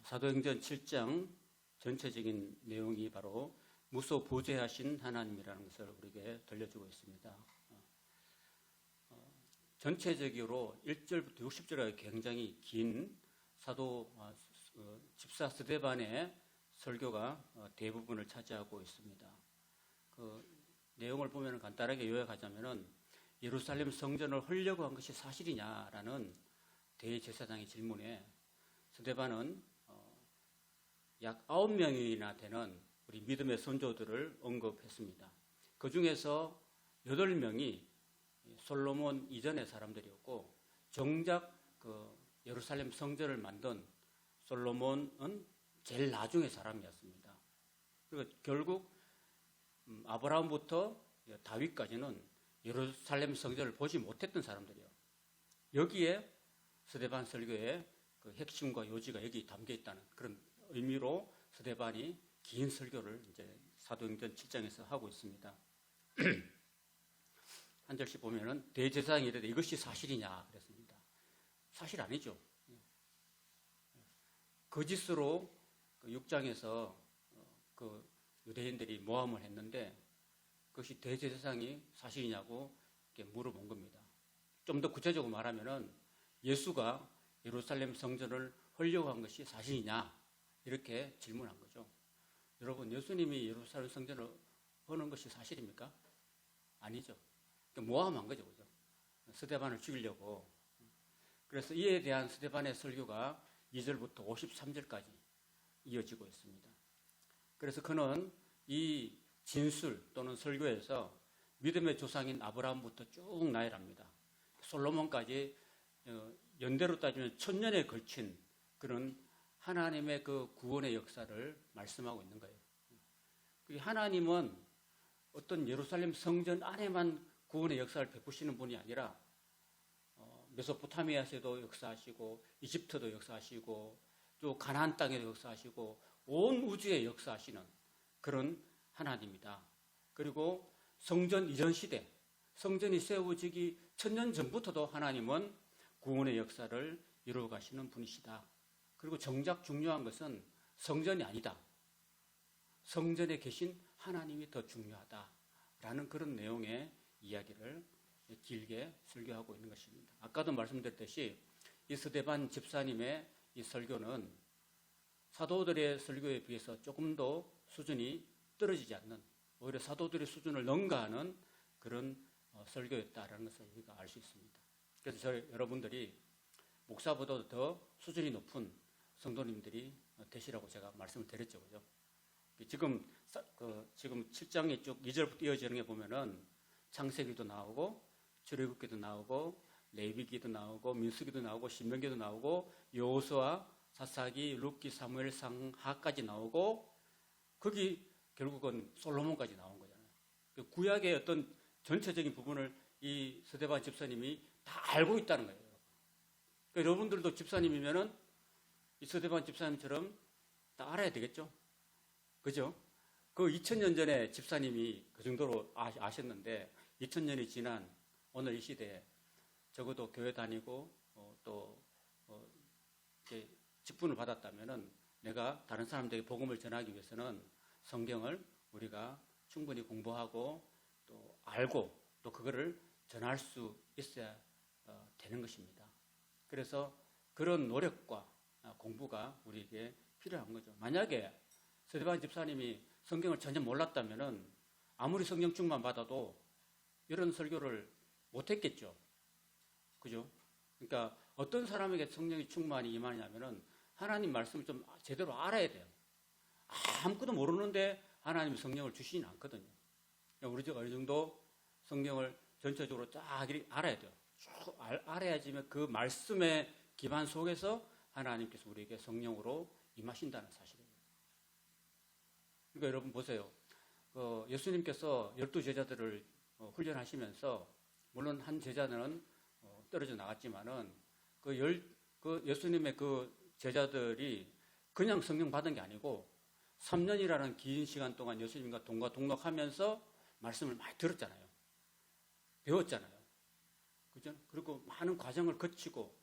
사도행전 7장 전체적인 내용이 바로 무소부재하신 하나님이라는 것을 우리에게 들려주고 있습니다. 전체적으로 1절부터 60절까지 굉장히 긴 사도 집사 스데반의 설교가 대부분을 차지하고 있습니다. 그 내용을 보면 간단하게 요약하자면은 예루살렘 성전을 헐려고 한 것이 사실이냐라는 대제사장의 질문에 스데반은 약 9명이나 되는 우리 믿음의 선조들을 언급했습니다. 그 중에서 8명이 솔로몬 이전의 사람들이었고, 정작 그 예루살렘 성전을 만든 솔로몬은 제일 나중의 사람이었습니다. 그리고 결국 아브라함부터 다윗까지는 예루살렘 성전을 보지 못했던 사람들이에요. 여기에 스데반 설교의 그 핵심과 요지가 여기 담겨 있다는 그런 의미로 스데반이 긴 설교를 이제 사도행전 7장에서 하고 있습니다. 한 절씩 보면은 대제사장이 이르되 이것이 사실이냐 그랬습니다. 사실 아니죠. 거짓으로 6장에서 그 유대인들이 모함을 했는데 그것이 대제사장이 사실이냐고 이렇게 물어본 겁니다. 좀 더 구체적으로 말하면은 예수가 예루살렘 성전을 헐려고 한 것이 사실이냐 이렇게 질문한 거죠. 여러분, 예수님이 예루살렘 성전을 허는 것이 사실입니까? 아니죠. 모함한 거죠, 그죠? 스데반을 죽이려고. 그래서 이에 대한 스데반의 설교가 2절부터 53절까지 이어지고 있습니다. 그래서 그는 이 진술 또는 설교에서 믿음의 조상인 아브라함부터 쭉 나열합니다. 솔로몬까지 연대로 따지면 1000년에 걸친 그런 하나님의 그 구원의 역사를 말씀하고 있는 거예요. 하나님은 어떤 예루살렘 성전 안에만 구원의 역사를 베푸시는 분이 아니라 메소포타미아에도 역사하시고 이집트도 역사하시고 또 가나안 땅에도 역사하시고 온 우주에 역사하시는 그런 하나님이다. 그리고 성전 이전 시대, 성전이 세워지기 1000년 전부터도 하나님은 구원의 역사를 이루어 가시는 분이시다. 그리고 정작 중요한 것은 성전이 아니다. 성전에 계신 하나님이 더 중요하다라는 그런 내용의 이야기를 길게 설교하고 있는 것입니다. 아까도 말씀드렸듯이 이 스데반 집사님의 이 설교는 사도들의 설교에 비해서 조금 더 수준이 떨어지지 않는, 오히려 사도들의 수준을 능가하는 그런 설교였다라는 것을 우리가 알 수 있습니다. 그래서 여러분들이 목사보다 더 수준이 높은 성도님들이 되시라고 제가 말씀을 드렸죠. 그죠? 지금 7장에 쭉 2절부터 이어지는 게 보면은 창세기도 나오고, 출애굽기도 나오고, 레위기도 나오고, 민수기도 나오고, 신명기도 나오고, 여호수아, 사사기, 룻기, 사무엘, 상하까지 나오고, 거기 결국은 솔로몬까지 나온 거잖아요. 구약의 어떤 전체적인 부분을 이 스데반 집사님이 다 알고 있다는 거예요. 그러니까 여러분들도 집사님이면은 이 스데반 집사님처럼 다 알아야 되겠죠? 그죠? 그 2000년 전에 집사님이 그 정도로 아셨는데 2000년이 지난 오늘 이 시대에 적어도 교회 다니고 또 이렇게 직분을 받았다면은 내가 다른 사람들에게 복음을 전하기 위해서는 성경을 우리가 충분히 공부하고 또 알고 또 그거를 전할 수 있어야 되는 것입니다. 그래서 그런 노력과 공부가 우리에게 필요한 거죠. 만약에 스데반 집사님이 성경을 전혀 몰랐다면은 아무리 성경 충만 받아도 이런 설교를 못했겠죠. 그죠? 그러니까 어떤 사람에게 성령의 충만이 임하냐면은 하나님 말씀을 좀 제대로 알아야 돼요. 아무것도 모르는데 하나님이 성령을 주시진 않거든요. 우리가 어느 정도 성경을 전체적으로 쫙 알아야 돼요. 쭉 알아야지만 그 말씀의 기반 속에서 하나님께서 우리에게 성령으로 임하신다는 사실이에요. 그러니까 여러분 보세요. 예수님께서 12제자들을 훈련하시면서 물론 한 제자는 떨어져 나갔지만은 예수님의 그 제자들이 그냥 성령 받은 게 아니고 3년이라는 긴 시간 동안 예수님과 동거동락하면서 말씀을 많이 들었잖아요. 배웠잖아요. 그죠? 그리고 많은 과정을 거치고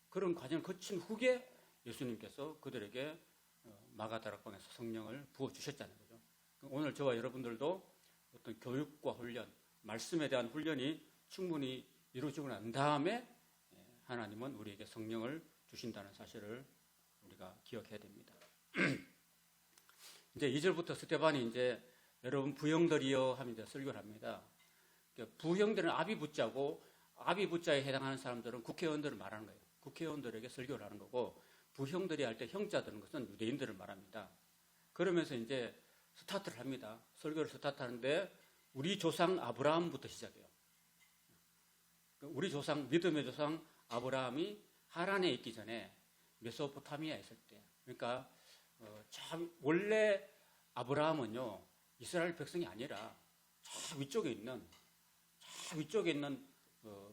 그런 과정을 거친 후에 예수님께서 그들에게 마가다락방에서 성령을 부어주셨다는 거죠. 오늘 저와 여러분들도 어떤 교육과 훈련, 말씀에 대한 훈련이 충분히 이루어지고 난 다음에 하나님은 우리에게 성령을 주신다는 사실을 우리가 기억해야 됩니다. 이제 2절부터 스데반이 이제 여러분 부형들이여 하면 이제 설교를 합니다. 부형들은 아비부자고 아비부자에 해당하는 사람들은 국회의원들을 말하는 거예요. 국회의원들에게 설교를 하는 거고 부형들이 할 때 형자들은 것은 유대인들을 말합니다. 그러면서 이제 스타트를 합니다. 설교를 스타트하는데 우리 조상 아브라함부터 시작해요. 우리 조상 믿음의 조상 아브라함이 하란에 있기 전에 메소포타미아에 있을 때 그러니까 참 원래 아브라함은요 이스라엘 백성이 아니라 저 위쪽에 있는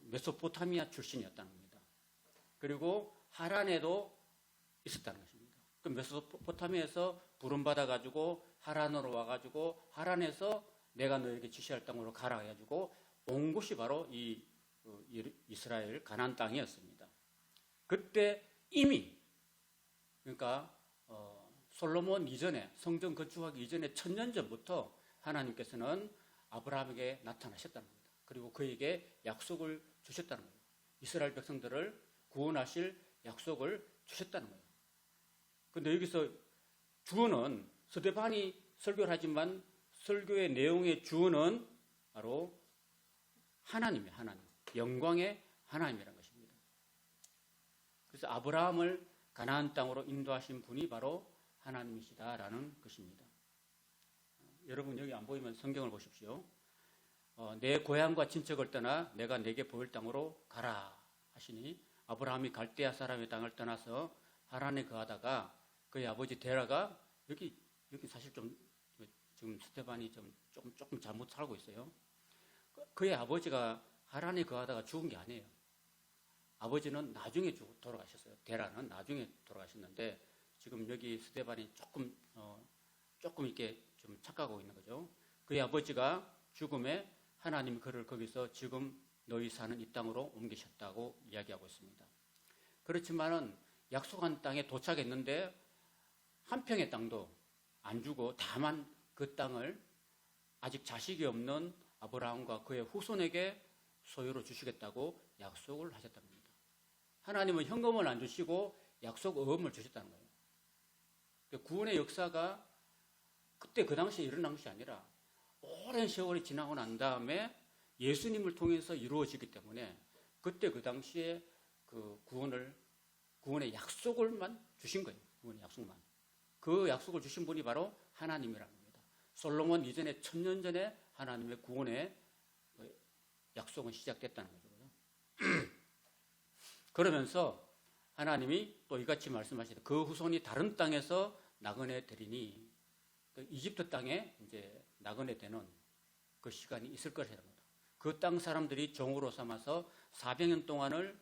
메소포타미아 출신이었다는 겁니다. 그리고 하란에도 있었다는 것입니다. 그 메소포타미아에서 부름받아 가지고 하란으로 와가지고 하란에서 내가 너에게 지시할 땅으로 가라 해가지고 온 곳이 바로 이 이스라엘 가나안 땅이었습니다. 그때 이미 그러니까 솔로몬 이전에 성전 건축하기 이전에 1000년 전부터 하나님께서는 아브라함에게 나타나셨다는 겁니다. 그리고 그에게 약속을 주셨다는 거예요. 이스라엘 백성들을 구원하실 약속을 주셨다는 거예요. 그런데 여기서 주어는 스데반이 설교를 하지만 설교의 내용의 주어는 바로 하나님이에요. 하나님. 영광의 하나님이라는 것입니다. 그래서 아브라함을 가나안 땅으로 인도하신 분이 바로 하나님이시다라는 것입니다. 여러분 여기 안 보이면 성경을 보십시오. 내 고향과 친척을 떠나 내가 내게 보일 땅으로 가라 하시니 아브라함이 갈대아 사람의 땅을 떠나서 하란에 거하다가 그의 아버지 데라가 여기 사실 좀 지금 스데반이 조금 잘못 살고 있어요. 그의 아버지가 하란에 거하다가 죽은 게 아니에요. 아버지는 나중에 돌아가셨어요. 데라는 나중에 돌아가셨는데 지금 여기 스데반이 조금 이렇게 좀 착각하고 있는 거죠. 그의 아버지가 죽음에 하나님이 그를 거기서 지금 너희 사는 이 땅으로 옮기셨다고 이야기하고 있습니다. 그렇지만은 약속한 땅에 도착했는데 한 평의 땅도 안 주고 다만 그 땅을 아직 자식이 없는 아브라함과 그의 후손에게 소유로 주시겠다고 약속을 하셨답니다. 하나님은 현금을 안 주시고 약속음을 주셨다는 거예요. 구원의 역사가 그때 그 당시에 일어난 것이 아니라 오랜 세월이 지나고 난 다음에 예수님을 통해서 이루어지기 때문에 그때 그 당시에 그 구원의 약속을만 주신 거예요. 구원의 약속만. 그 약속을 주신 분이 바로 하나님이라는 겁니다. 솔로몬 이전에 1000년 전에 하나님의 구원의 약속은 시작됐다는 거죠. 그러면서 하나님이 또 이같이 말씀하시다. 그 후손이 다른 땅에서 나그네 되리니 이집트 땅에 이제 나그네 되는 그 시간이 있을 것이라는 겁니다. 그 땅 사람들이 종으로 삼아서 400년 동안을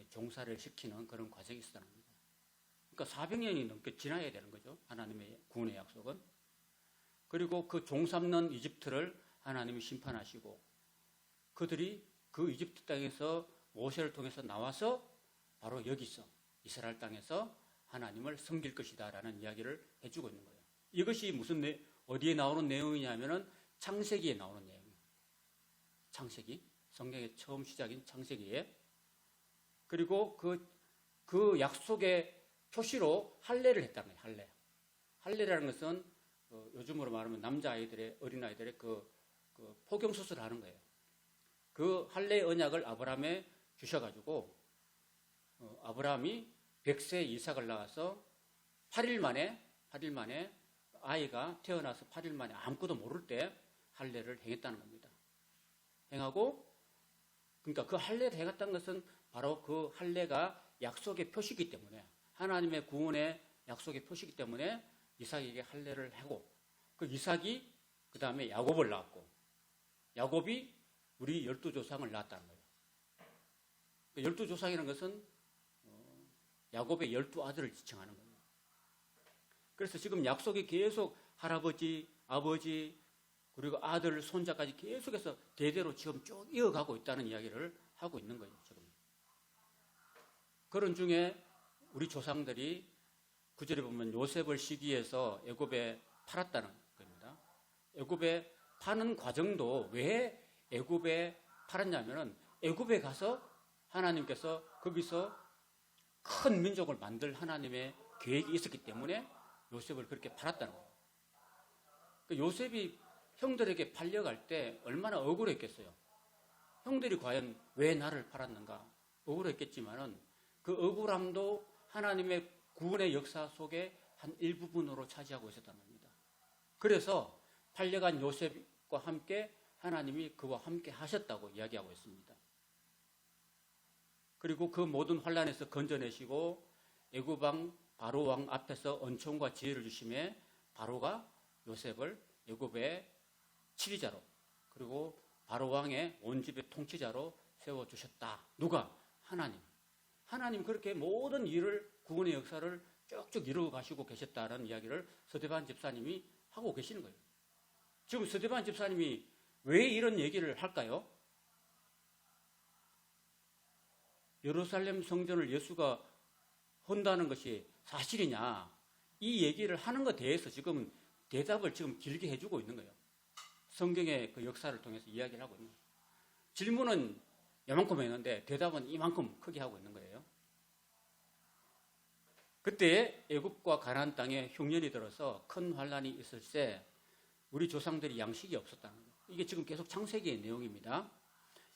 종사를 시키는 그런 과정이 있었다는 겁니다. 그러니까 400년이 넘게 지나야 되는 거죠. 하나님의 구원의 약속은. 그리고 그 종 삼는 이집트를 하나님이 심판하시고 그들이 그 이집트 땅에서 모세를 통해서 나와서 바로 여기서 이스라엘 땅에서 하나님을 섬길 것이다 라는 이야기를 해주고 있는 거예요. 이것이 어디에 나오는 내용이냐면은 창세기에 나오는 내용이에요. 창세기. 성경의 처음 시작인 창세기에. 그리고 그 약속의 표시로 할례를 했다는 거예요. 할례. 할례라는 것은 요즘으로 말하면 남자아이들의, 어린아이들의 그 포경수술을 하는 거예요. 그 할례의 언약을 아브라함에 주셔가지고 아브라함이 100세 이삭을 낳아서 8일 만에 아이가 태어나서 8일 만에 아무것도 모를 때 할례를 행했다는 겁니다. 행하고 그러니까 그 할례를 행했다는 것은 바로 그 할례가 약속의 표시이기 때문에 하나님의 구원의 약속의 표시이기 때문에 이삭에게 할례를 하고 그 이삭이 그 다음에 야곱을 낳았고 야곱이 우리 12조상을 낳았다는 거예요. 12조상이라는 것은 야곱의 12아들을 지칭하는 거예요. 그래서 지금 약속이 계속 할아버지, 아버지, 그리고 아들, 손자까지 계속해서 대대로 지금 쭉 이어가고 있다는 이야기를 하고 있는 거예요. 지금. 그런 중에 우리 조상들이 구절에 보면 요셉을 시기해서 애굽에 팔았다는 겁니다. 애굽에 파는 과정도 왜 애굽에 팔았냐면은 애굽에 가서 하나님께서 거기서 큰 민족을 만들 하나님의 계획이 있었기 때문에 요셉을 그렇게 팔았다는 거예요. 요셉이 형들에게 팔려갈 때 얼마나 억울했겠어요. 형들이 과연 왜 나를 팔았는가 억울했겠지만은 그 억울함도 하나님의 구원의 역사 속에 한 일부분으로 차지하고 있었다는 겁니다. 그래서 팔려간 요셉과 함께 하나님이 그와 함께 하셨다고 이야기하고 있습니다. 그리고 그 모든 환난에서 건져내시고 애굽 왕 바로 왕 앞에서 은총과 지혜를 주심에 바로가 요셉을 애굽의 치리자로 그리고 바로 왕의 온 집의 통치자로 세워주셨다. 누가? 하나님. 하나님 그렇게 모든 일을 구원의 역사를 쭉쭉 이루어 가시고 계셨다는 이야기를 서대반 집사님이 하고 계시는 거예요. 지금 서대반 집사님이 왜 이런 얘기를 할까요? 예루살렘 성전을 예수가 헌다는 것이 사실이냐? 이 얘기를 하는 것에 대해서 지금 대답을 지금 길게 해주고 있는 거예요. 성경의 그 역사를 통해서 이야기를 하고 있는 거예요. 질문은 이만큼 했는데 대답은 이만큼 크게 하고 있는 거예요. 그때 애굽과 가나안 땅에 흉년이 들어서 큰 환란이 있을 때 우리 조상들이 양식이 없었다는 거예요. 이게 지금 계속 창세기의 내용입니다.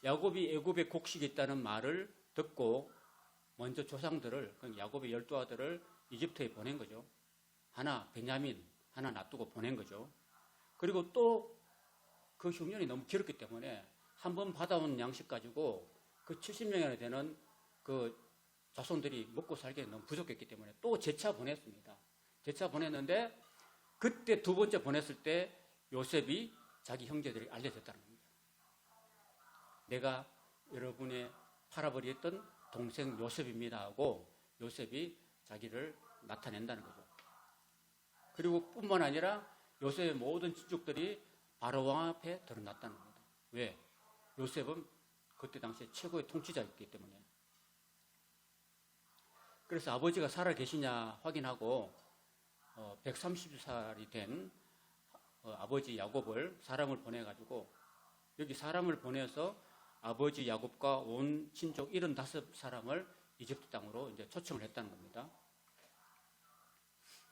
야곱이 애굽에 곡식이 있다는 말을 듣고 먼저 조상들을 야곱의 12아들을 이집트에 보낸 거죠. 하나 베냐민, 하나 놔두고 보낸 거죠. 그리고 또 그 흉년이 너무 길었기 때문에 한 번 받아온 양식 가지고 그 70명이나 되는 그 자손들이 먹고 살기에 너무 부족했기 때문에 또 재차 보냈습니다. 재차 보냈는데 그때 두 번째 보냈을 때 요셉이 자기 형제들이 알려졌다는 겁니다. 내가 여러분의 팔아버렸던 동생 요셉입니다 하고 요셉이 자기를 나타낸다는 거죠. 그리고 뿐만 아니라 요셉의 모든 친족들이 바로 왕 앞에 드러났다는 겁니다. 왜? 요셉은 그때 당시에 최고의 통치자였기 때문에. 그래서 아버지가 살아 계시냐 확인하고 130살이 된 아버지 야곱을 사람을 보내가지고 여기 사람을 보내서 아버지 야곱과 온 친족 75사람을 이집트 땅으로 이제 초청을 했다는 겁니다.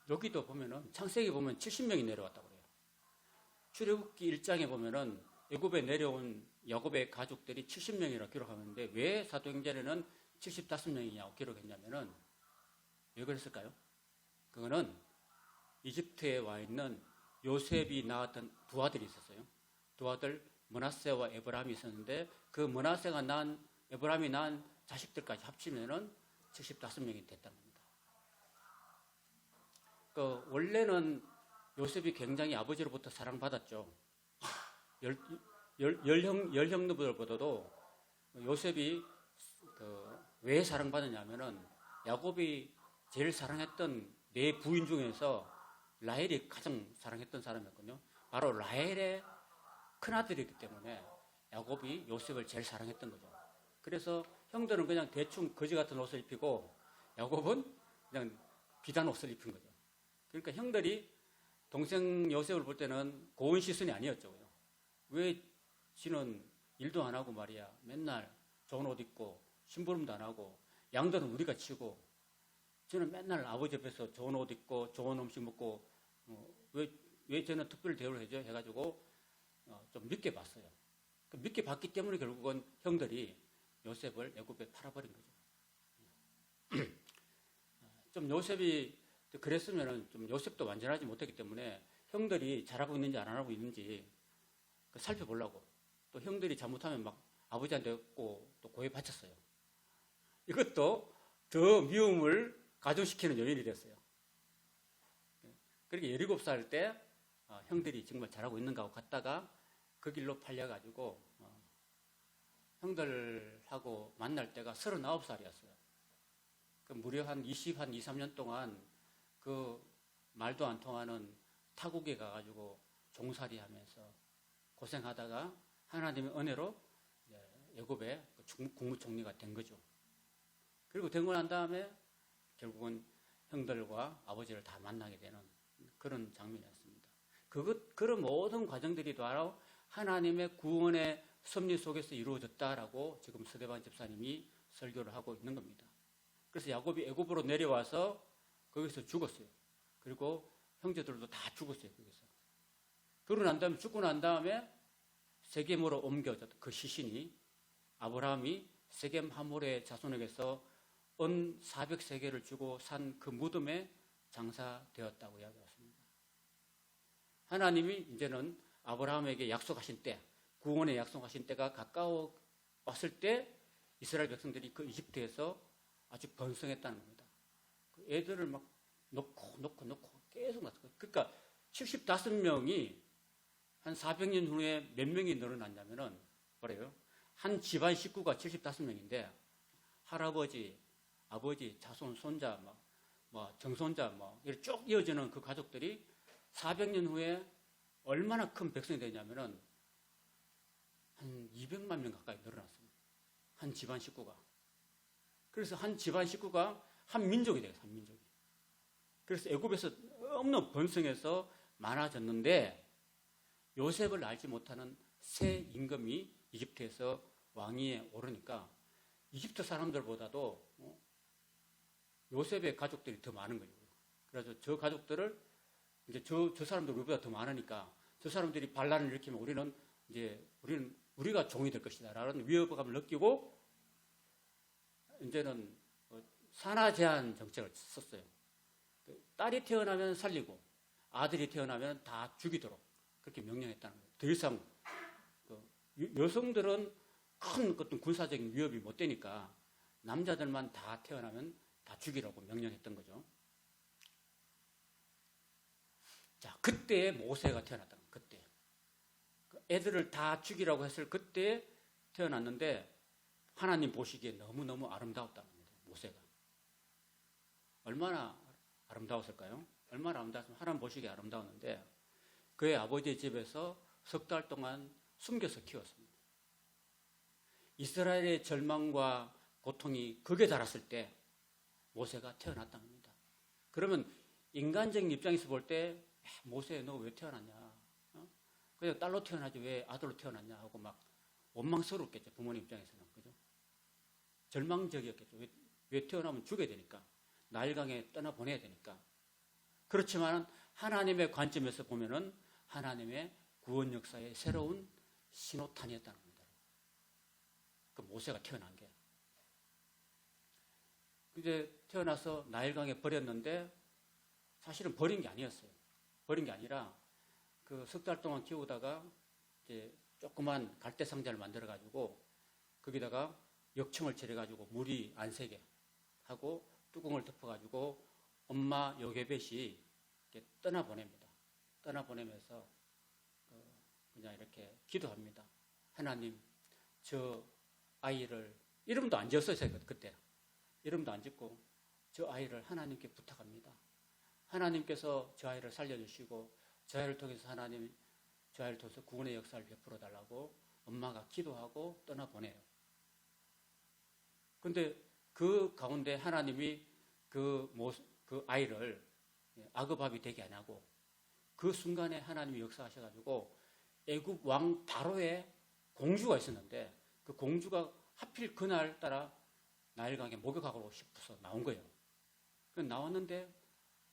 여기도 보면은 창세기 보면 70명이 내려왔다고 그래요. 출애굽기 1장에 보면은 애굽에 내려온 야곱의 가족들이 70명이라고 기록하는데 왜 사도행전에는 75명이냐고 기록했냐면은 왜 그랬을까요? 그거는 이집트에 와 있는 요셉이 낳았던 두 아들이 있었어요. 두 아들 므낫세와 에브라임이 있었는데 그 므낫세가 낳은 에브라임이 낳은 자식들까지 합치면은 75명이 됐다는 겁니다. 원래는 요셉이 굉장히 아버지로부터 사랑받았죠. 열형들보다도 요셉이 왜 사랑받았냐면은 야곱이 제일 사랑했던 네 부인 중에서 라헬이 가장 사랑했던 사람이었거든요. 바로 라헬의 큰아들이기 때문에 야곱이 요셉을 제일 사랑했던 거죠. 그래서 형들은 그냥 대충 거지 같은 옷을 입히고 야곱은 그냥 비단 옷을 입힌 거죠. 그러니까 형들이 동생 요셉을 볼 때는 고운 시선이 아니었죠. 왜 지는 일도 안 하고 말이야. 맨날 좋은 옷 입고 심부름도 안 하고 양들은 우리가 치고 저는 맨날 아버지 옆에서 좋은 옷 입고 좋은 음식 먹고 왜 저는 특별 대우를 해줘? 해가지고 좀 믿게 봤어요. 믿게 봤기 때문에 결국은 형들이 요셉을 애굽에 팔아버린 거죠. 좀 요셉이 그랬으면은 좀 요셉도 완전하지 못했기 때문에 형들이 잘하고 있는지 안 하고 있는지 살펴보려고 또 형들이 잘못하면 막 아버지한테 또 고해 바쳤어요. 이것도 더 미움을 가중시키는 요인이 됐어요. 그렇게 17살 때 형들이 정말 잘하고 있는가 하고 갔다가 그 길로 팔려가지고 형들하고 만날 때가 39살이었어요. 무려 한 2, 3년 동안 그 말도 안 통하는 타국에 가가지고 종살이 하면서 고생하다가 하나님의 은혜로 애굽의 국무총리가 된 거죠. 그리고 되고 난 다음에 결국은 형들과 아버지를 다 만나게 되는 그런 장면이었습니다. 그런 모든 과정들이 바로 하나님의 구원의 섭리 속에서 이루어졌다라고 지금 서대반 집사님이 설교를 하고 있는 겁니다. 그래서 야곱이 애굽으로 내려와서 거기서 죽었어요. 그리고 형제들도 다 죽었어요. 거기서. 그러고 난 다음에 죽고 난 다음에 세겜으로 옮겨졌던 그 시신이 아브라함이 세겜 하몰의 자손에게서 은 400세겔을 주고 산 그 무덤에 장사되었다고 이야기했습니다. 하나님이 이제는 아브라함에게 약속하신 때, 구원의 약속하신 때가 가까워 왔을 때 이스라엘 백성들이 그 이집트에서 아주 번성했다는 겁니다. 그 애들을 막 놓고 계속 낳고. 그러니까 75명이 한 400년 후에 몇 명이 늘어났냐면은 뭐래요? 한 집안 식구가 75명인데 할아버지, 아버지, 자손, 손자, 정손자, 이렇게 쭉 이어지는 그 가족들이 400년 후에 얼마나 큰 백성이 되냐면은 한 200만 명 가까이 늘어났습니다. 한 집안 식구가. 그래서 한 집안 식구가 한 민족이 되겠어요, 한 민족이. 그래서 애굽에서 너무 번성해서 많아졌는데 요셉을 알지 못하는 새 임금이 이집트에서 왕위에 오르니까 이집트 사람들보다도 요셉의 가족들이 더 많은 거예요. 그래서 저 가족들을 이제 저 사람들 우리보다 더 많으니까 저 사람들이 반란을 일으키면 우리는 우리가 종이 될 것이다라는 위협감을 느끼고 이제는 산하 제한 정책을 썼어요. 딸이 태어나면 살리고 아들이 태어나면 다 죽이도록 그렇게 명령했다는 거예요. 더 이상 여성들은 큰 어떤 군사적인 위협이 못 되니까 남자들만 다 태어나면 다 죽이라고 명령했던 거죠. 자, 그때 모세가 태어났다는 거예요. 그때. 애들을 다 죽이라고 했을 그때 태어났는데 하나님 보시기에 너무너무 아름다웠다는 겁니다. 모세가. 얼마나 아름다웠을까요? 얼마나 아름다웠으면 하나님 보시기에 아름다웠는데 그의 아버지의 집에서 석 달 동안 숨겨서 키웠습니다. 이스라엘의 절망과 고통이 극에 달했을 때 모세가 태어났다는 겁니다. 그러면 인간적인 입장에서 볼 때 모세 너 왜 태어났냐? 그냥 딸로 태어나지 왜 아들로 태어났냐 하고 막 원망스럽겠죠. 부모님 입장에서는. 그죠? 절망적이었겠죠. 왜 태어나면 죽어야 되니까. 나일강에 떠나보내야 되니까. 그렇지만 하나님의 관점에서 보면은 하나님의 구원 역사의 새로운 신호탄이었다는 겁니다. 그 모세가 태어난 게. 이제 태어나서 나일강에 버렸는데 사실은 버린 게 아니었어요. 버린 게 아니라 그 석 달 동안 키우다가 이제 조그만 갈대 상자를 만들어 가지고 거기다가 역청을 칠해 가지고 물이 안 새게 하고 뚜껑을 덮어 가지고 엄마 요게벳이 이렇게 떠나보냅니다. 떠나보내면서 그냥 이렇게 기도합니다. 하나님, 저 아이를 이름도 안 지었어요. 그때 이름도 안 짓고 저 아이를 하나님께 부탁합니다. 하나님께서 저 아이를 살려주시고 저 아이를 통해서 하나님 저 아이를 통해서 구원의 역사를 베풀어 달라고 엄마가 기도하고 떠나보내요. 그런데 그 가운데 하나님이 그 아이를 아그밥이 되게 안 하고 그 순간에 하나님이 역사하셔가지고 애굽 왕 바로의 공주가 있었는데 그 공주가 하필 그날 따라 나일강에 목욕하고 싶어서 나온 거예요. 나왔는데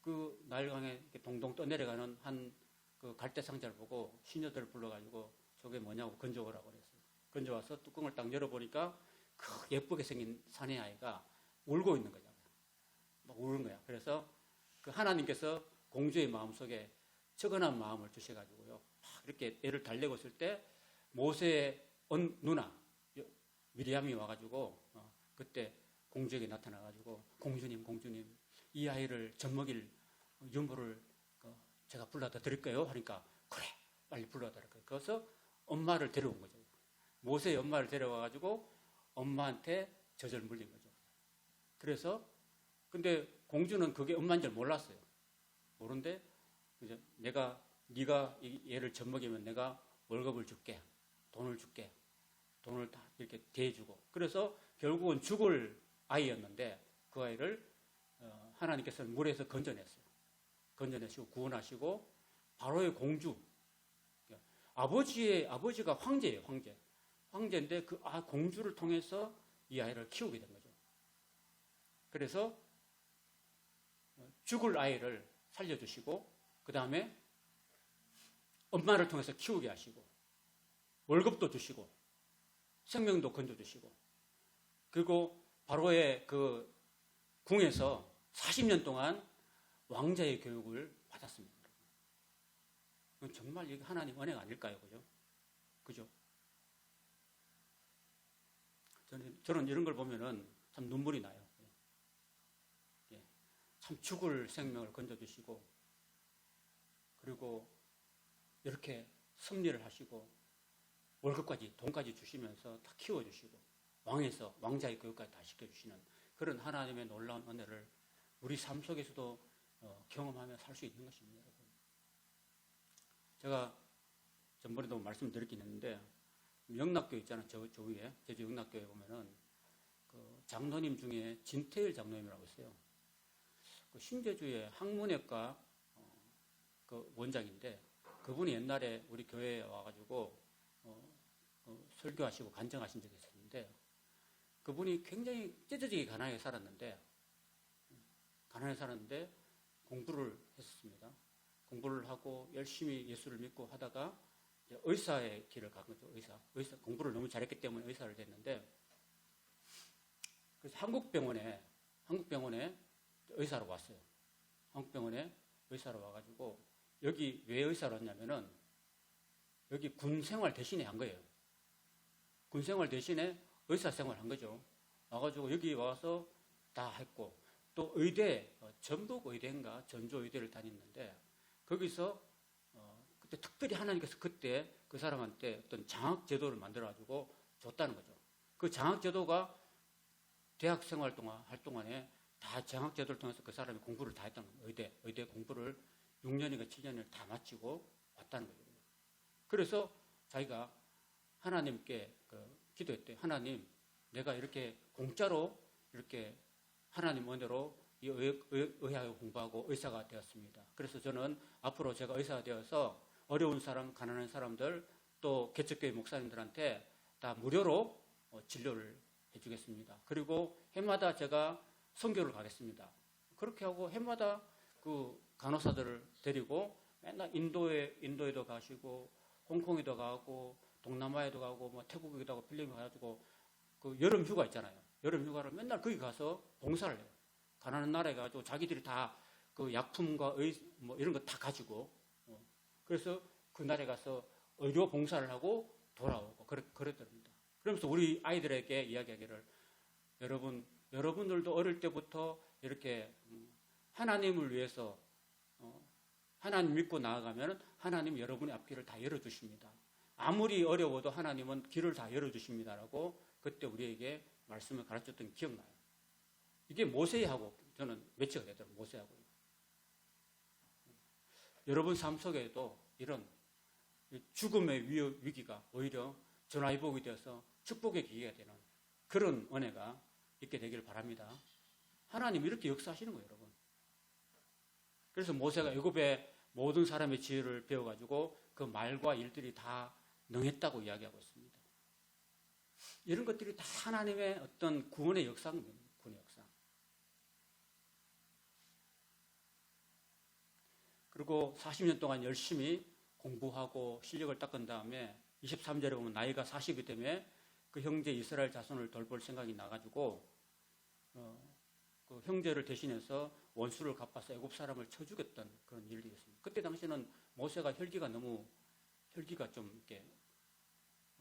그 나일강에 동동 떠내려가는 한 그 갈대 상자를 보고 시녀들을 불러가지고 저게 뭐냐고 건져오라고 그랬어요. 건져와서 뚜껑을 딱 열어보니까 그 예쁘게 생긴 사내 아이가 울고 있는 거잖아요. 막 우는 거야. 그래서 그 하나님께서 공주의 마음속에 적은한 마음을 주셔가지고요. 막 이렇게 애를 달래고 있을 때 모세의 누나 미리암이 와가지고 그때 공주에게 나타나가지고 공주님 이 아이를 젖먹일 유모를 제가 불러다 드릴까요? 하니까 그래 빨리 불러다 드릴까요? 그래서 엄마를 데려온 거죠. 모세의 엄마를 데려와가지고 엄마한테 젖을 물린 거죠. 그래서 근데 공주는 그게 엄마인 줄 몰랐어요. 모르는데 이제 네가 얘를 젖먹이면 내가 월급을 줄게, 돈을 줄게, 돈을 다 이렇게 대주고 그래서 결국은 죽을 아이였는데 그 아이를 하나님께서는 물에서 건져냈어요. 건져내시고 구원하시고 바로의 공주, 아버지가 황제예요. 황제인데 그 공주를 통해서 이 아이를 키우게 된 거죠. 그래서 죽을 아이를 살려주시고 그 다음에 엄마를 통해서 키우게 하시고 월급도 주시고 생명도 건져주시고 그리고 바로의 그 궁에서 40년 동안 왕자의 교육을 받았습니다. 정말 이게 하나님 은혜가 아닐까요? 그죠? 저는 이런 걸 보면은 참 눈물이 나요. 참 죽을 생명을 건져주시고 그리고 이렇게 섭리를 하시고 월급까지 돈까지 주시면서 다 키워주시고 왕자의 교육까지 다 시켜주시는 그런 하나님의 놀라운 은혜를 우리 삶 속에서도 경험하며 살 수 있는 것입니다. 여러분. 제가 전번에도 말씀드렸긴 했는데 영락교회 있잖아요. 저 위에 제주 영락교회 보면은 그 장로님 중에 진태일 장로님이라고 있어요. 그 신제주의 학문외과 그 원장인데 그분이 옛날에 우리 교회에 와가지고 설교하시고 간증하신 적이 있었는데 그분이 굉장히 찢어지게 가난하게 살았는데 공부를 했었습니다. 공부를 하고 열심히 예수를 믿고 하다가 이제 의사의 길을 간 거죠. 의사 공부를 너무 잘했기 때문에 의사를 됐는데 그래서 한국병원에 의사로 왔어요. 한국병원에 의사로 와가지고 여기 왜 의사로 왔냐면은 여기 군 생활 대신에 한 거예요. 군 생활 대신에 의사 생활 한 거죠. 와가지고 여기 와서 다 했고 또 의대 전북 의대인가 전주 의대를 다녔는데 거기서 그때 특별히 하나님께서 그때 그 사람한테 어떤 장학 제도를 만들어가지고 줬다는 거죠. 그 장학 제도가 대학 생활 동안 할 동안에 다 장학 제도를 통해서 그 사람이 공부를 다 했다는 거예요. 의대 공부를 6년인가 7년을 다 마치고 왔다는 거죠. 그래서 자기가 하나님께 기도했대요. 하나님, 내가 이렇게 공짜로 이렇게 하나님 은혜로 이 의학을 공부하고 의사가 되었습니다. 그래서 저는 앞으로 제가 의사가 되어서 어려운 사람, 가난한 사람들 또 개척교회 목사님들한테 다 무료로 진료를 해주겠습니다. 그리고 해마다 제가 선교를 가겠습니다. 그렇게 하고 해마다 그 간호사들을 데리고 맨날 인도에도 가시고 홍콩에도 가고 동남아에도 가고 뭐 태국에도 가고 필리핀에 가가지고 그 여름 휴가 있잖아요. 여름 휴가를 맨날 거기 가서 봉사를 해요. 가난한 나라에 가지고 자기들이 다 그 약품과 뭐 이런 거 다 가지고 그래서 그 나라에 가서 의료 봉사를 하고 돌아오고 그랬답니다. 그러면서 우리 아이들에게 이야기하기를 여러분들도 어릴 때부터 이렇게 하나님을 위해서 하나님 믿고 나아가면 하나님 여러분의 앞길을 다 열어주십니다. 아무리 어려워도 하나님은 길을 다 열어주십니다라고 그때 우리에게 말씀을 가르쳤던 기억나요. 이게 모세하고 저는 매치가 되더라고요. 모세하고. 여러분 삶 속에도 이런 죽음의 위기가 오히려 전화위복이 되어서 축복의 기회가 되는 그런 은혜가 있게 되기를 바랍니다. 하나님 이렇게 역사하시는 거예요, 여러분. 그래서 모세가 애굽의 모든 사람의 지혜를 배워가지고 그 말과 일들이 다 능했다고 이야기하고 있습니다. 이런 것들이 다 하나님의 어떤 구원의 역사입니다. 구원의 역사. 그리고 40년 동안 열심히 공부하고 실력을 닦은 다음에 23절에 보면 나이가 40이 되면 그 형제 이스라엘 자손을 돌볼 생각이 나가지고 그 형제를 대신해서 원수를 갚아서 애굽 사람을 쳐 죽였던 그런 일이 있습니다. 그때 당시에는 모세가 혈기가 좀 이렇게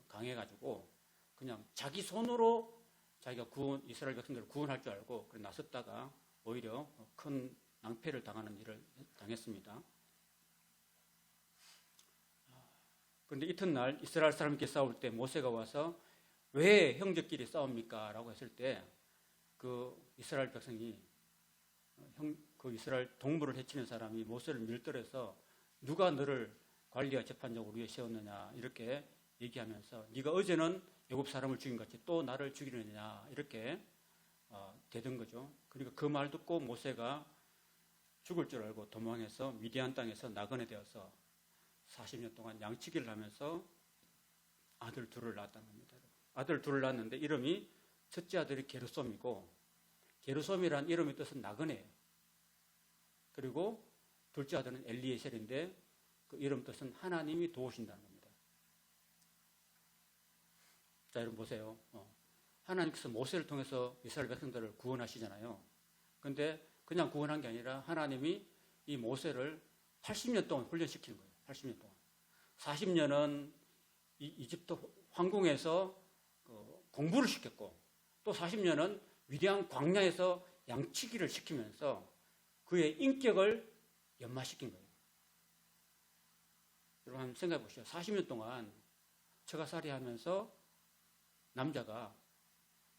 강해가지고 그냥 자기 손으로 자기가 이스라엘 백성들을 구원할 줄 알고 나섰다가 오히려 큰 낭패를 당하는 일을 당했습니다. 그런데 이튿날 이스라엘 사람끼리 싸울 때 모세가 와서 왜 형제끼리 싸웁니까? 라고 했을 때 그 이스라엘 백성이 그 이스라엘 동물을 해치는 사람이 모세를 밀들여서 누가 너를 관리와 재판장으로 위에 세웠느냐 이렇게 얘기하면서 네가 어제는 애굽 사람을 죽인 것 같이 또 나를 죽이느냐 이렇게 되던 거죠. 그러니까 그 말 듣고 모세가 죽을 줄 알고 도망해서 미디안 땅에서 나그네 되어서 40년 동안 양치기를 하면서 아들 둘을 낳았다는 겁니다. 아들 둘을 낳았는데 이름이 첫째 아들이 게르솜이고, 게르솜이란 이름의 뜻은 나그네예요. 그리고 둘째 아들은 엘리에셀인데 그 이름 뜻은 하나님이 도우신다는 겁니다. 자, 여러분 보세요. 하나님께서 모세를 통해서 이스라엘 백성들을 구원하시잖아요. 근데 그냥 구원한 게 아니라 하나님이 이 모세를 80년 동안 훈련시키는 거예요. 80년 동안. 40년은 이집트 황궁에서 공부를 시켰고, 또 40년은 위대한 광야에서 양치기를 시키면서 그의 인격을 연마시킨 거예요. 여러분 한번 생각해 보시죠. 40년 동안 처가살이 하면서 남자가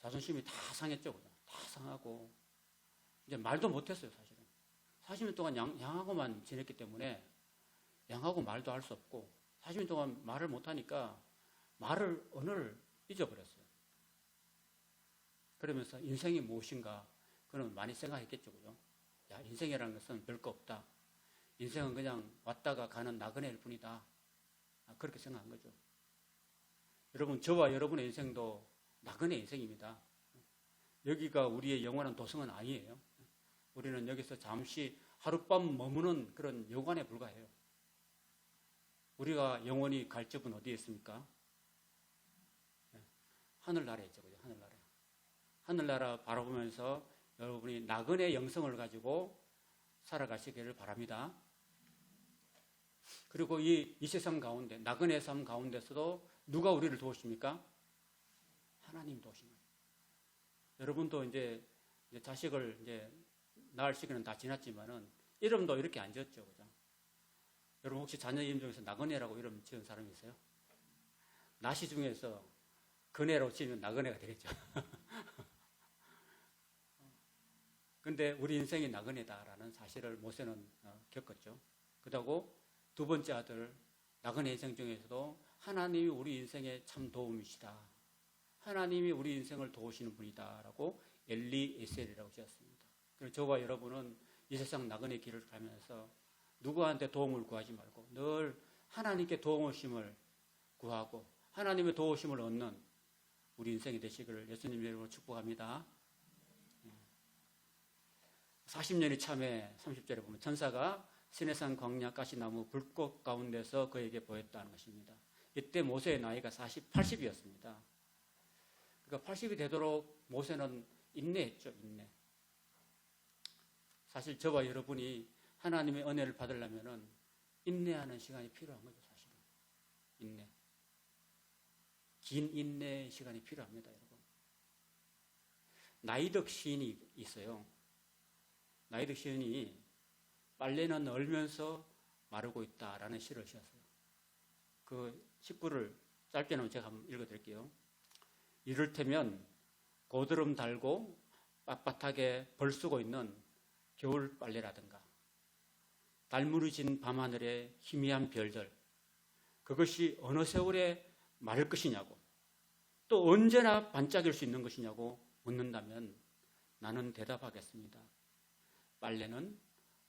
자존심이 다 상했죠. 그냥. 다 상하고 이제 말도 못했어요. 사실은 40년 동안 양하고만 지냈기 때문에 양하고 말도 할 수 없고, 40년 동안 말을 못하니까 언어를 잊어버렸어요. 그러면서 인생이 무엇인가 그는 많이 생각했겠죠. 그죠? 야, 인생이라는 것은 별거 없다. 인생은 그냥 왔다가 가는 나그네일 뿐이다. 그렇게 생각한 거죠. 여러분, 저와 여러분의 인생도 나그네 인생입니다. 여기가 우리의 영원한 도성은 아니에요. 우리는 여기서 잠시 하룻밤 머무는 그런 여관에 불과해요. 우리가 영원히 갈 집은 어디에 있습니까? 하늘나라에 있죠. 그죠? 하늘나라. 하늘나라 바라보면서 여러분이 나그네 영성을 가지고 살아가시기를 바랍니다. 그리고 이 세상 가운데, 나그네 삶 가운데서도 누가 우리를 도우십니까? 하나님 도우십니다. 여러분도 이제 자식을 이제 낳을 시기는 다 지났지만은 이름도 이렇게 안 지었죠. 그죠? 여러분 혹시 자녀 이름 중에서 나그네라고 이름 지은 사람이 있어요? 나시 중에서 그네라고 지으면 나그네가 되겠죠. 근데 우리 인생이 나그네다라는 사실을 모세는 겪었죠. 그러고 두 번째 아들, 나그네 인생 중에서도 하나님이 우리 인생에 참 도움이시다. 하나님이 우리 인생을 도우시는 분이다라고 엘리에셀이라고 지었습니다. 그래서 저와 여러분은 이 세상 나그네 길을 가면서 누구한테 도움을 구하지 말고 늘 하나님께 도우심을 구하고 하나님의 도우심을 얻는 우리 인생이 되시기를 예수님 이름으로 축복합니다. 40년이 참에 30절에 보면 천사가 시내산 광야 가시나무 불꽃 가운데서 그에게 보였다는 것입니다. 이때 모세의 나이가 80이었습니다. 그러니까 80이 되도록 모세는 인내했죠. 인내. 사실 저와 여러분이 하나님의 은혜를 받으려면 인내하는 시간이 필요한 거죠. 사실은. 인내. 긴 인내의 시간이 필요합니다. 여러분. 나이덕 시인이 있어요. 나이덕 시인이 빨래는 얼면서 마르고 있다라는 시를 지었어요. 그 19를 짧게는 제가 한번 읽어드릴게요. 이를테면 고드름 달고 빳빳하게 벌쓰고 있는 겨울 빨래라든가 달무리진 밤하늘의 희미한 별들, 그것이 어느 세월에 마를 것이냐고, 또 언제나 반짝일 수 있는 것이냐고 묻는다면 나는 대답하겠습니다. 빨래는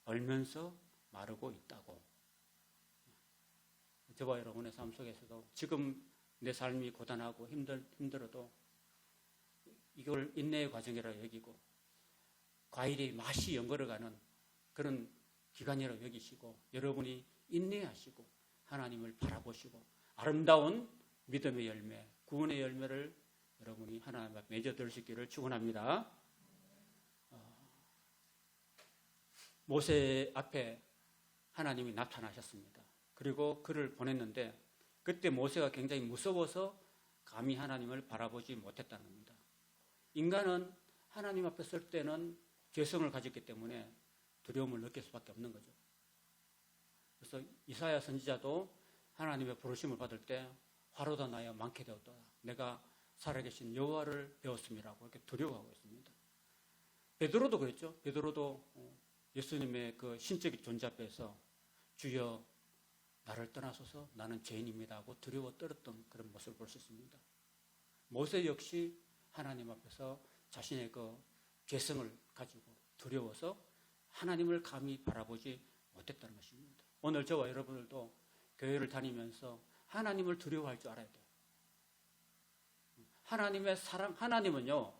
얼면서 마르고 있다고. 저와 여러분의 삶 속에서도 지금 내 삶이 고단하고 힘들어도 이걸 인내의 과정이라고 여기고 과일의 맛이 연걸어가는 그런 기간이라고 여기시고 여러분이 인내하시고 하나님을 바라보시고 아름다운 믿음의 열매, 구원의 열매를 여러분이 하나님 앞에 맺어 수 있기를 축원합니다. 모세 앞에 하나님이 나타나셨습니다. 그리고 그를 보냈는데 그때 모세가 굉장히 무서워서 감히 하나님을 바라보지 못했다는 겁니다. 인간은 하나님 앞에 설 때는 죄성을 가졌기 때문에 두려움을 느낄 수밖에 없는 거죠. 그래서 이사야 선지자도 하나님의 부르심을 받을 때 화로다 나여 많게 되었다. 내가 살아계신 여호와를 배웠음이라고 이렇게 두려워하고 있습니다. 베드로도 그랬죠. 베드로도 예수님의 그 신적인 존재 앞에서 주여 나를 떠나소서 나는 죄인입니다 하고 두려워 떨었던 그런 모습을 볼 수 있습니다. 모세 역시 하나님 앞에서 자신의 그 죄성을 가지고 두려워서 하나님을 감히 바라보지 못했다는 것입니다. 오늘 저와 여러분들도 교회를 다니면서 하나님을 두려워할 줄 알아야 돼요. 하나님의 사랑, 하나님은요,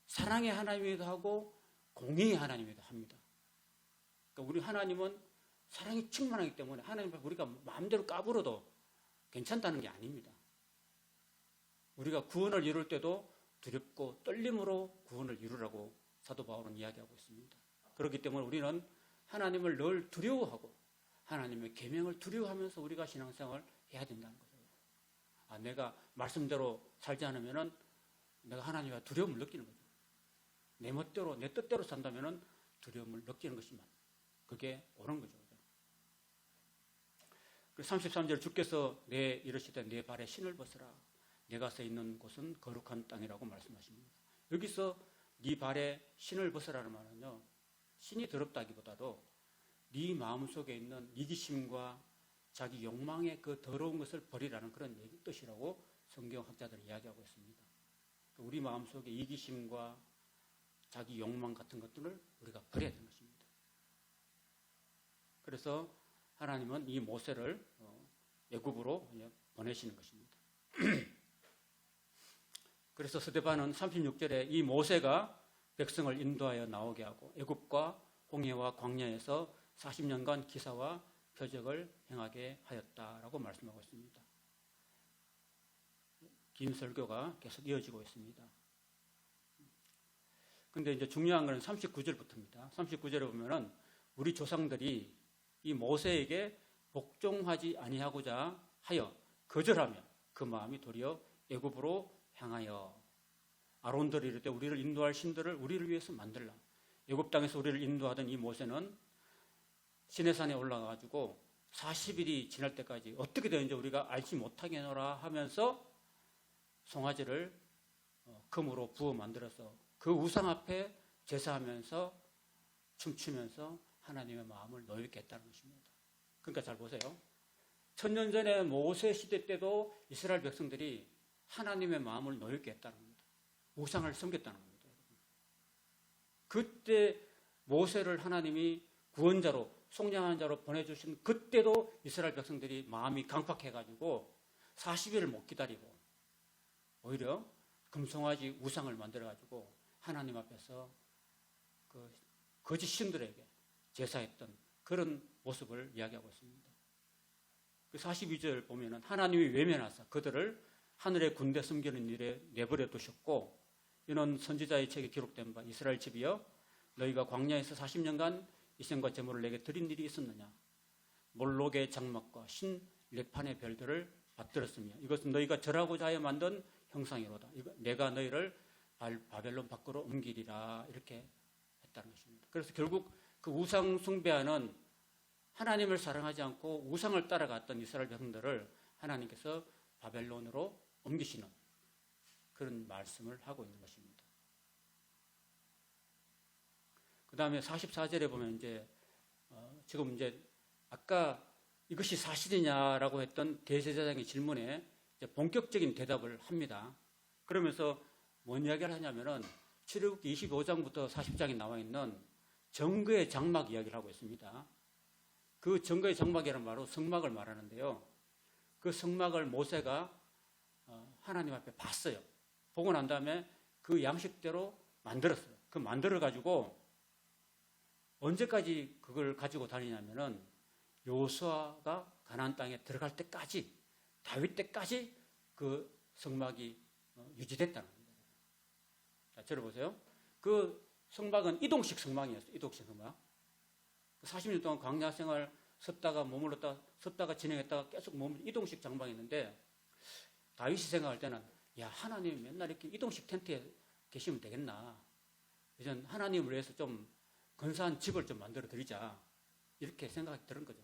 사랑의 하나님이기도 하고 공의의 하나님이기도 합니다. 그러니까 우리 하나님은 사랑이 충만하기 때문에 하나님을 우리가 마음대로 까불어도 괜찮다는 게 아닙니다. 우리가 구원을 이룰 때도 두렵고 떨림으로 구원을 이루라고 사도 바울은 이야기하고 있습니다. 그렇기 때문에 우리는 하나님을 늘 두려워하고 하나님의 계명을 두려워하면서 우리가 신앙생활을 해야 된다는 거죠. 내가 말씀대로 살지 않으면은 내가 하나님과 두려움을 느끼는 거죠. 내 멋대로, 내 뜻대로 산다면은 두려움을 느끼는 것이만 그게 옳은 거죠. 33절 주께서 이르시되 내 발에 신을 벗으라. 내가 서 있는 곳은 거룩한 땅이라고 말씀하십니다. 여기서 네 발에 신을 벗으라는 말은요, 신이 더럽다기보다도 네 마음속에 있는 이기심과 자기 욕망의 그 더러운 것을 버리라는 그런 뜻이라고 성경학자들이 이야기하고 있습니다. 우리 마음속에 이기심과 자기 욕망 같은 것들을 우리가 버려야 되는 것입니다. 그래서 하나님은 이 모세를 애굽으로 보내시는 것입니다. 그래서 스데반은 36절에 이 모세가 백성을 인도하여 나오게 하고 애굽과 홍해와 광야에서 40년간 기사와 표적을 행하게 하였다라고 말씀하고 있습니다. 긴 설교가 계속 이어지고 있습니다. 근데 이제 중요한 것은 39절부터입니다. 39절에 보면은 우리 조상들이 이 모세에게 복종하지 아니하고자 하여 거절하며 그 마음이 도리어 애굽으로 향하여 아론들이 이르되 우리를 인도할 신들을 우리를 위해서 만들라. 애굽 땅에서 우리를 인도하던 이 모세는 시내산에 올라가가지고 40일이 지날 때까지 어떻게 되는지 우리가 알지 못하게 해놓으라 하면서 송아지를 금으로 부어 만들어서 그 우상 앞에 제사하면서 춤추면서 하나님의 마음을 노엽게 했다는 것입니다. 그러니까 잘 보세요. 1000년 전에 모세 시대 때도 이스라엘 백성들이 하나님의 마음을 노엽게 했다는 겁니다. 우상을 섬겼다는 겁니다. 그때 모세를 하나님이 구원자로 속량한 자로 보내주신 그때도 이스라엘 백성들이 마음이 강팍해가지고 40일을 못 기다리고 오히려 금송아지 우상을 만들어가지고 하나님 앞에서 그 거짓 신들에게 제사했던 그런 모습을 이야기하고 있습니다. 그 42절 보면은 하나님이 외면하사 그들을 하늘의 군대 섬기는 일에 내버려 두셨고 이는 선지자의 책에 기록된 바 이스라엘 집이여 너희가 광야에서 40년간 이생과 제물을 내게 드린 일이 있었느냐 몰록의 장막과 신 레판의 별들을 받들었으며 이것은 너희가 절하고자 하여 만든 형상이로다. 내가 너희를 바벨론 밖으로 옮기리라 이렇게 했다는 것입니다. 그래서 결국 그 우상 숭배하는 하나님을 사랑하지 않고 우상을 따라갔던 이스라엘 백성들을 하나님께서 바벨론으로 옮기시는 그런 말씀을 하고 있는 것입니다. 그 다음에 44절에 보면 지금 아까 이것이 사실이냐라고 했던 대제사장의 질문에 본격적인 대답을 합니다. 그러면서 뭔 이야기를 하냐면은 출애굽기 25장부터 40장에 나와 있는 정거의 장막 이야기를 하고 있습니다. 그 정거의 장막이라는 바로 성막을 말하는데요. 그 성막을 모세가 하나님 앞에 봤어요. 보고 난 다음에 그 양식대로 만들었어요. 그 만들어가지고 언제까지 그걸 가지고 다니냐면은 여호수아가 가나안 땅에 들어갈 때까지 다윗 때까지 그 성막이 유지됐다는 겁니다. 자, 들어보세요. 그 성막은 이동식 성막이었어요. 이동식 성막. 40년 동안 광야 생활 섰다가 머물렀다가 섰다가 진행했다가 계속 이동식 장막이었는데 다윗이 생각할 때는 야 하나님 맨날 이렇게 이동식 텐트에 계시면 되겠나. 이제 하나님을 위해서 좀 근사한 집을 좀 만들어 드리자. 이렇게 생각이 드는 거죠.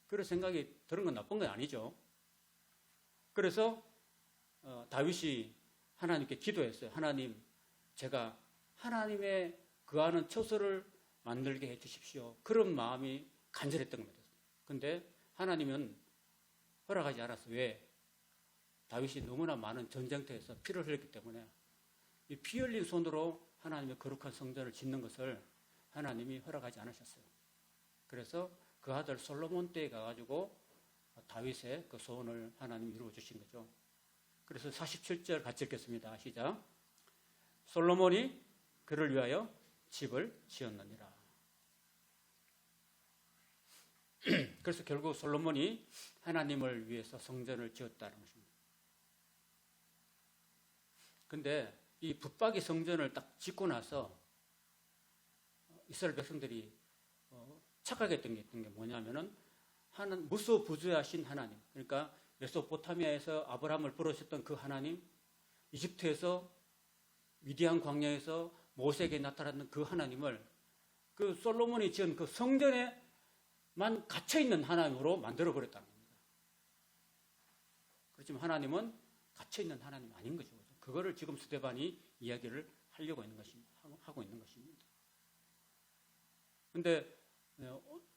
그런 생각이 드는 건 나쁜 건 아니죠. 그래서 다윗이 하나님께 기도했어요. 하나님, 제가 하나님의 거하는 처소를 만들게 해 주십시오. 그런 마음이 간절했던 겁니다. 그런데 하나님은 허락하지 않았어요. 왜? 다윗이 너무나 많은 전쟁터에서 피를 흘렸기 때문에 이 피 흘린 손으로 하나님의 거룩한 성전을 짓는 것을 하나님이 허락하지 않으셨어요. 그래서 그 아들 솔로몬 때에 가가지고 다윗의 그 소원을 하나님이 이루어 주신 거죠. 그래서 47절 같이 읽겠습니다. 시작. 솔로몬이 그를 위하여 집을 지었느니라. 그래서 결국 솔로몬이 하나님을 위해서 성전을 지었다는 것입니다. 근데 이 붙박이 성전을 딱 짓고 나서 이스라엘 백성들이 착각했던 게 있던 게 뭐냐면은 무소부지하신 하나님, 그러니까 메소포타미아에서 아브라함을 부르셨던 그 하나님, 이집트에서 미디안 광야에서 모세에게 나타났던 그 하나님을 그 솔로몬이 지은 그 성전에만 갇혀있는 하나님으로 만들어버렸다는 겁니다. 그렇지만 하나님은 갇혀있는 하나님 아닌 거죠. 그거를 지금 스데반이 이야기를 하고 있는 것입니다. 그런데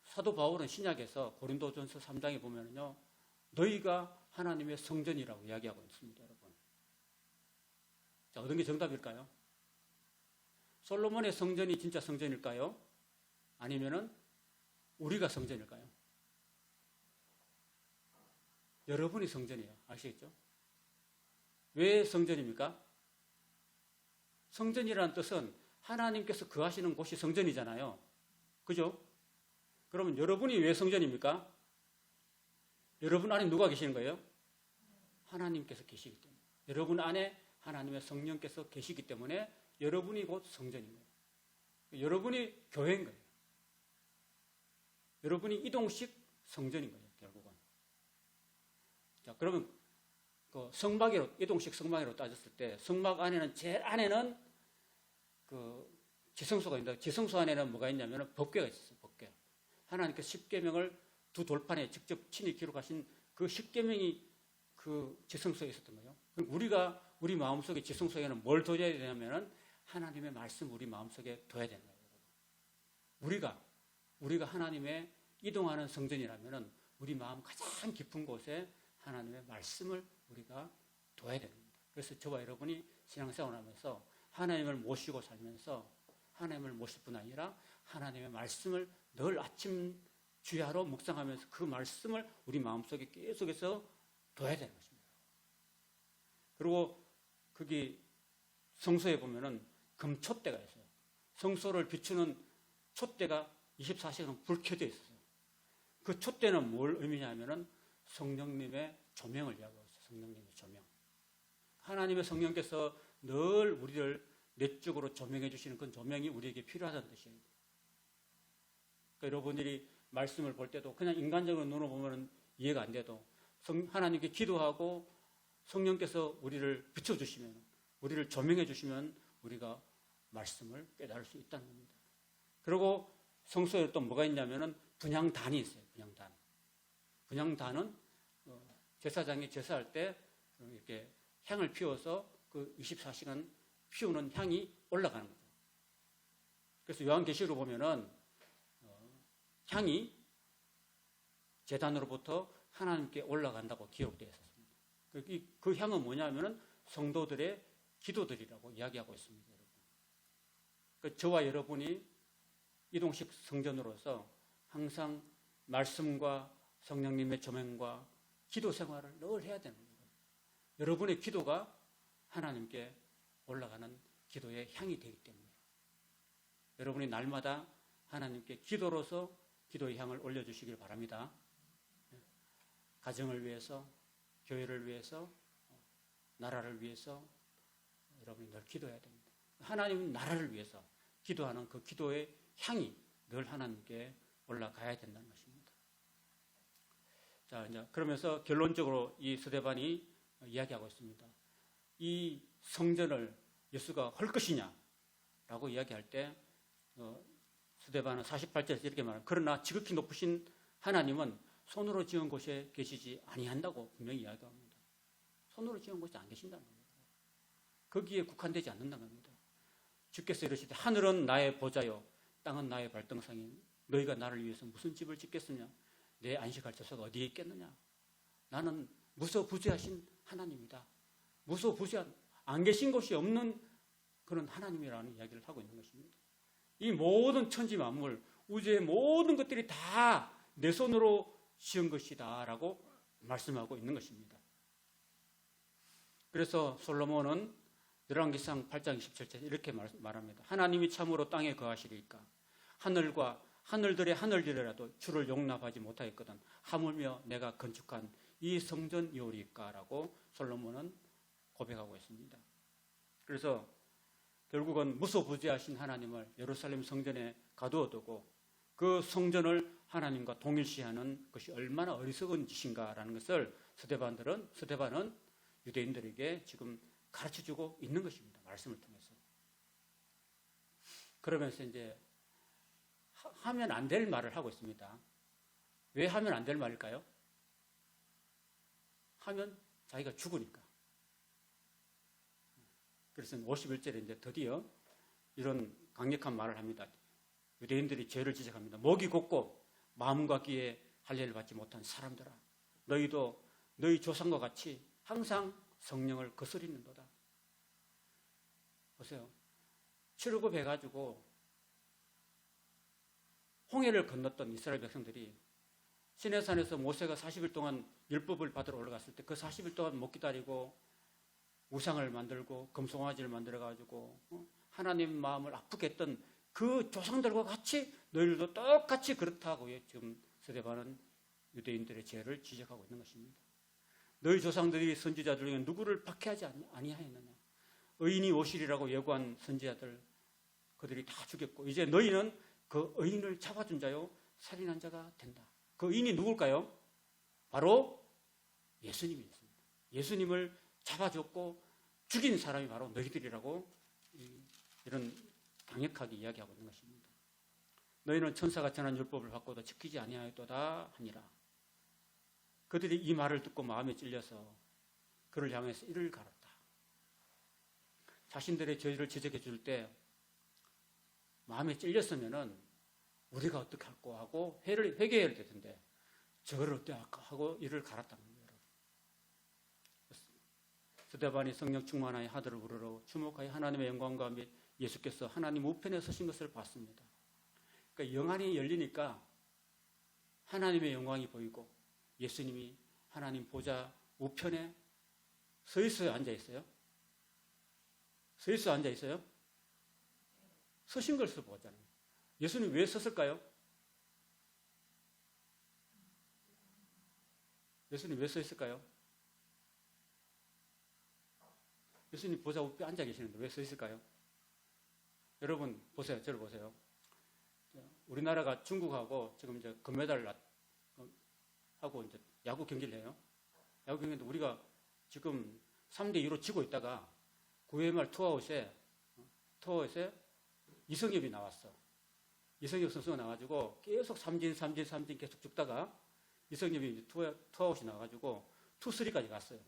사도 바울은 신약에서 고린도전서 3장에 보면요, 너희가 하나님의 성전이라고 이야기하고 있습니다, 여러분. 자, 어떤 게 정답일까요? 솔로몬의 성전이 진짜 성전일까요? 아니면은 우리가 성전일까요? 여러분이 성전이에요. 아시겠죠? 왜 성전입니까? 성전이라는 뜻은 하나님께서 거하시는 곳이 성전이잖아요. 그죠? 그러면 여러분이 왜 성전입니까? 여러분 안에 누가 계시는 거예요? 하나님께서 계시기 때문에. 여러분 안에 하나님의 성령께서 계시기 때문에 여러분이 곧 성전인 거예요. 여러분이 교회인 거예요. 여러분이 이동식 성전인 거예요, 결국은. 자, 그러면 그 성막으로, 이동식 성막으로 따졌을 때 성막 안에는, 제일 안에는 그 지성소가 있는데, 지성소 안에는 뭐가 있냐면 법궤가 있었어요. 법궤. 하나님께서 십계명을 두 돌판에 직접 친히 기록하신 그 십계명이 그 지성소에 있었던 거예요. 우리가 우리 마음속에 지성소에는 뭘 둬야 되냐면은 하나님의 말씀 우리 마음속에 둬야 되는 거예요. 우리가 하나님의 이동하는 성전이라면은 우리 마음 가장 깊은 곳에 하나님의 말씀을 우리가 둬야 됩니다. 그래서 저와 여러분이 신앙생활을 하면서 하나님을 모시고 살면서 하나님을 모실 뿐 아니라 하나님의 말씀을 늘 아침 주야로 묵상하면서 그 말씀을 우리 마음속에 계속해서 둬야 되는 것입니다. 그리고 거기 성소에 보면은 금촛대가 있어요. 성소를 비추는 촛대가 24시간 불 켜져 있어요. 그 촛대는 뭘 의미냐면은 성령님의 조명을 이야기하고 있어요. 성령님의 조명. 하나님의 성령께서 늘 우리를 내적으로 조명해 주시는 그 조명이 우리에게 필요하다는 뜻이에요. 그러니까 여러분들이 말씀을 볼 때도 그냥 인간적으로 눈으로 보면 이해가 안 돼도 하나님께 기도하고 성령께서 우리를 비춰주시면, 우리를 조명해 주시면 우리가 말씀을 깨달을 수 있다는 겁니다. 그리고 성소에 또 뭐가 있냐면은 분향단이 있어요. 분향단. 분향단은 제사장이 제사할 때 이렇게 향을 피워서 그 24시간 피우는 향이 올라가는 거죠. 그래서 요한계시록을 보면은 향이 제단으로부터 하나님께 올라간다고 기록되어 있었습니다. 그 향은 뭐냐면은 성도들의 기도들이라고 이야기하고 있습니다, 여러분. 그 저와 여러분이 이동식 성전으로서 항상 말씀과 성령님의 조명과 기도 생활을 늘 해야 되는 거예요. 여러분의 기도가 하나님께 올라가는 기도의 향이 되기 때문에 여러분이 날마다 하나님께 기도로서 기도의 향을 올려주시길 바랍니다. 가정을 위해서, 교회를 위해서, 나라를 위해서 여러분이 늘 기도해야 됩니다. 하나님 나라를 위해서 기도하는 그 기도의 향이 늘 하나님께 올라가야 된다는 것입니다. 자, 이제 그러면서 결론적으로 이 스데반이 이야기하고 있습니다. 이 성전을 예수가 헐 것이냐라고 이야기할 때 스데반은 48절에서 이렇게 말합니다. 그러나 지극히 높으신 하나님은 손으로 지은 곳에 계시지 아니한다고 분명히 이야기합니다. 손으로 지은 곳에 안 계신다는 겁니다. 거기에 국한되지 않는다는 겁니다. 주께서 이러시되 하늘은 나의 보좌요 땅은 나의 발등상이니 너희가 나를 위해서 무슨 집을 짓겠느냐? 내 안식할 처소가 어디에 있겠느냐? 나는 무소부지하신 하나님이다. 무소부지한, 안 계신 곳이 없는 그런 하나님이라는 이야기를 하고 있는 것입니다. 이 모든 천지 만물, 우주의 모든 것들이 다 내 손으로 지은 것이다 라고 말씀하고 있는 것입니다. 그래서 솔로몬은 열왕기상 8장 27절 이렇게 말합니다. 하나님이 참으로 땅에 거하시리까 하늘과 하늘들의 하늘들이라도 주를 용납하지 못하겠거든 하물며 내가 건축한 이 성전이오리까 라고 솔로몬은 고백하고 있습니다. 그래서 결국은 무소부지하신 하나님을 예루살렘 성전에 가두어두고 그 성전을 하나님과 동일시하는 것이 얼마나 어리석은 짓인가라는 것을 스데반은 유대인들에게 지금 가르쳐주고 있는 것입니다. 말씀을 통해서. 그러면서 이제 하면 안 될 말을 하고 있습니다. 왜 하면 안 될 말일까요? 하면 자기가 죽으니까. 그래서 51절에 이제 드디어 이런 강력한 말을 합니다. 유대인들이 죄를 지적합니다. 목이 곧고 마음과 귀에 할례를 받지 못한 사람들아, 너희도 너희 조상과 같이 항상 성령을 거스리는도다. 보세요. 출애굽해가지고 홍해를 건넜던 이스라엘 백성들이 시내산에서 모세가 40일 동안 율법을 받으러 올라갔을 때 그 40일 동안 못 기다리고 우상을 만들고 금송아지를 만들어가지고 하나님 마음을 아프게 했던 그 조상들과 같이 너희들도 똑같이 그렇다고 지금 스데반은 유대인들의 죄를 지적하고 있는 것입니다. 너희 조상들이 선지자들 중에 누구를 박해하지 아니하였느냐. 의인이 오시리라고 예고한 선지자들 그들이 다 죽였고 이제 너희는 그 의인을 잡아준 자요 살인한 자가 된다. 그 의인이 누굴까요? 바로 예수님이었습니다. 예수님을 잡아줬고 죽인 사람이 바로 너희들이라고 이런 강력하게 이야기하고 있는 것입니다. 너희는 천사가 전한 율법을 받고도 지키지 아니하였도다 하니라. 그들이 이 말을 듣고 마음에 찔려서 그를 향해서 이를 갈았다. 자신들의 죄를 지적해 줄 때 마음에 찔렸으면은 우리가 어떻게 할까 하고 회개해야 될 텐데 저를 어떻게 할까 하고 이를 갈았다는 거예요. 스데반이 성령 충만하여 하늘을 우러러 주목하여 하나님의 영광과 및 예수께서 하나님 우편에 서신 것을 봤습니다. 그러니까 영안이 열리니까 하나님의 영광이 보이고 예수님이 하나님 보좌 우편에 서 있어요? 앉아 있어요? 서 있어요? 앉아 있어요? 서신 것을 보잖아요. 예수님 왜 섰을까요? 예수님 왜 서 있을까요? 예수님 보좌 우편에 앉아 계시는데 왜 서 있을까요? 여러분 보세요. 저를 보세요. 우리나라가 중국하고 지금 이제 금메달 하고 이제 야구 경기를 해요. 야구 경기인데 우리가 지금 3대2로 지고 있다가 9회 말 투아웃에 이성엽이 나왔어. 이성엽 선수가 나와가지고 계속 삼진 계속 죽다가 이성엽이 이제 투아웃이 나와가지고 투쓰리까지 갔어요.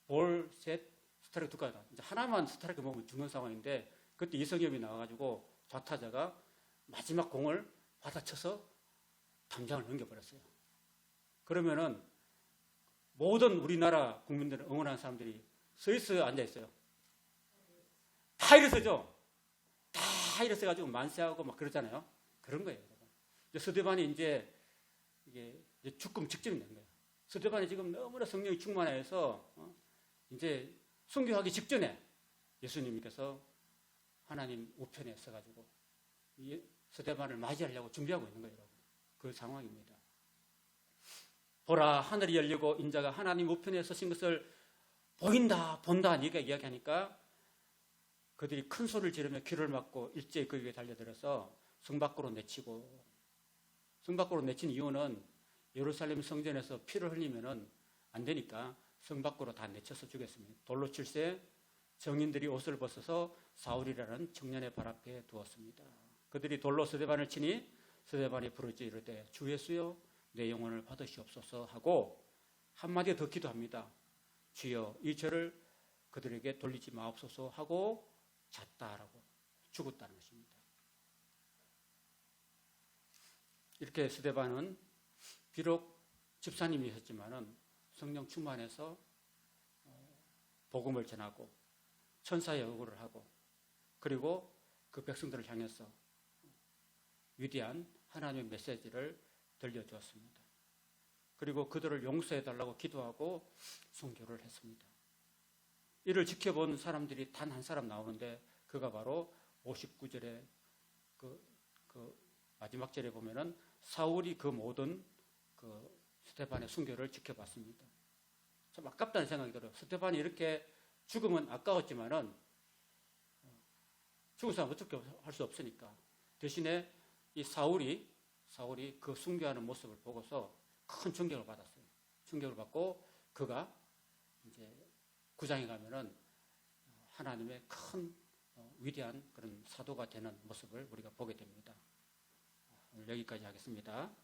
볼, 셋, 스트라이크 2까지 가. 이제 하나만 스트라이크 먹으면 죽는 상황인데 그때 이성엽이 나와가지고 좌타자가 마지막 공을 받아쳐서 담장을 넘겨버렸어요. 그러면은 모든 우리나라 국민들을 응원하는 사람들이 서 있어요, 앉아 있어요? 다 일어서죠? 다 일어서가지고 만세하고 막 그러잖아요. 그런 거예요. 스데반이 이제 이게 죽음 직전이 된 거예요. 스데반이 지금 너무나 성령이 충만해서 이제 순교하기 직전에 예수님께서 하나님 우편에 서가지고 스데반을 맞이하려고 준비하고 있는 거예요. 그 상황입니다. 보라 하늘이 열리고 인자가 하나님 우편에 서신 것을 본다 네가 이야기하니까 그들이 큰 소리를 지르며 귀를 막고 일제히 그 위에 달려들어서 성 밖으로 내치고 성 밖으로 내친 이유는 예루살렘 성전에서 피를 흘리면은 안 되니까 성 밖으로 다 내쳐서 죽였습니다. 돌로 칠세 정인들이 옷을 벗어서 사울이라는 청년의 발 앞에 두었습니다. 그들이 돌로 스데반을 치니 스데반이 부르짖어 이르되 주 예수여 내 영혼을 받으시옵소서 하고 한마디 더 기도합니다. 주여 이 죄를 그들에게 돌리지 마옵소서 하고 잤다라고 죽었다는 것입니다. 이렇게 스데반은 비록 집사님이셨지만은 성령 충만해서 복음을 전하고 천사의 요구를 하고 그리고 그 백성들을 향해서 위대한 하나님의 메시지를 들려주었습니다. 그리고 그들을 용서해달라고 기도하고 순교를 했습니다. 이를 지켜본 사람들이 단 한 사람 나오는데 그가 바로 59절에 그 마지막 절에 보면은 사울이 그 모든 그 스데반의 순교를 지켜봤습니다. 참 아깝다는 생각이 들어요. 스데반이 이렇게 죽으면 아까웠지만은 죽은 사람 어떻게 할 수 없으니까 대신에 이 사울이 그 순교하는 모습을 보고서 큰 충격을 받았어요. 충격을 받고 그가 이제 구장에 가면은 하나님의 큰 위대한 그런 사도가 되는 모습을 우리가 보게 됩니다. 오늘 여기까지 하겠습니다.